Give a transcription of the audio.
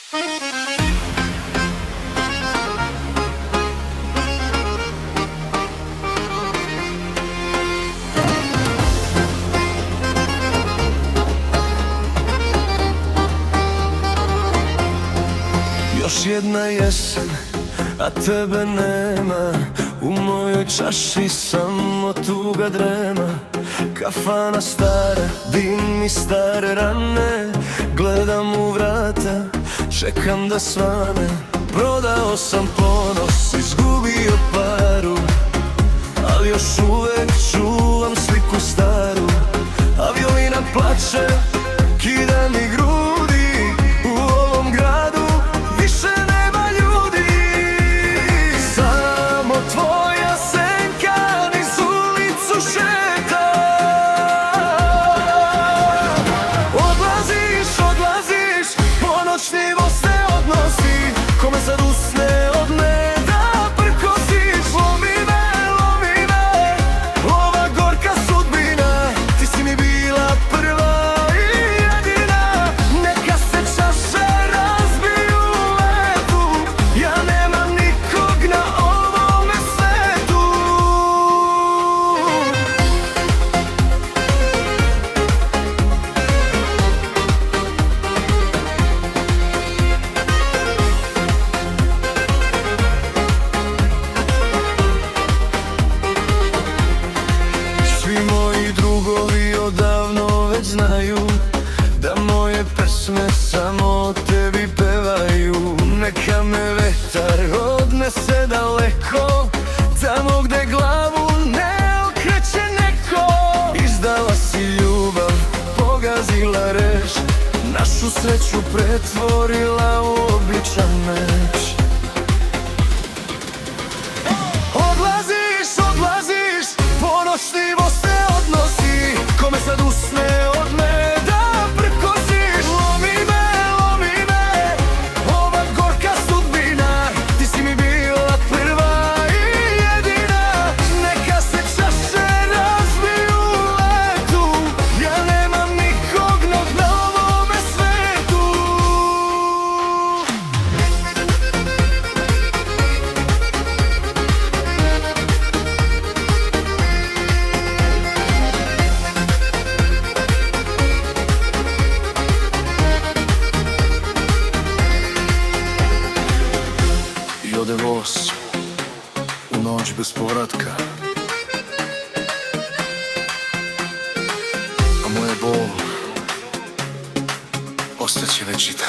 Još jedna jesen, a tebe nema. U mojoj čaši samo tuga drema. Kafana stara, dim i stare rane. Gledam u vrata, čekam da svane. Prodao sam ponos, izgubio paru, ali još uvek čuvam sliku staru. A violina plače, kida mi grudi. U ovom gradu više nema ljudi. Samo tvoja senka niz ulicu šeta. Odlaziš, odlaziš, ponoćnivo se odnosi. Kome sad usne od me da prkosiš. Lomi me, ova gorka sudbina. Ti si mi bila prva i jedina. Neka se čaše razbiju u letu. Ja nemam nikog na ovome svetu. Svi moji drugovi odavno već znaju da moje pesme samo o tebi pevaju. Neka me vetar odnese daleko, tamo gde glavu ne okreće neko. Izdala si ljubav, pogazila reš, našu sreću pretvorila u običan meč. Odlaziš, odlaziš, ponoćnivo se odnosi. Kome sad usne od me da prkosiš. Lomi me, ova gorka sudbina. Ti si mi bila prva i jedina. Neka se čaše razbiju u letu. Ja nemam nikog na ovome svetu. I ode voz u noć bez povratka, a moja bol ostaće večita.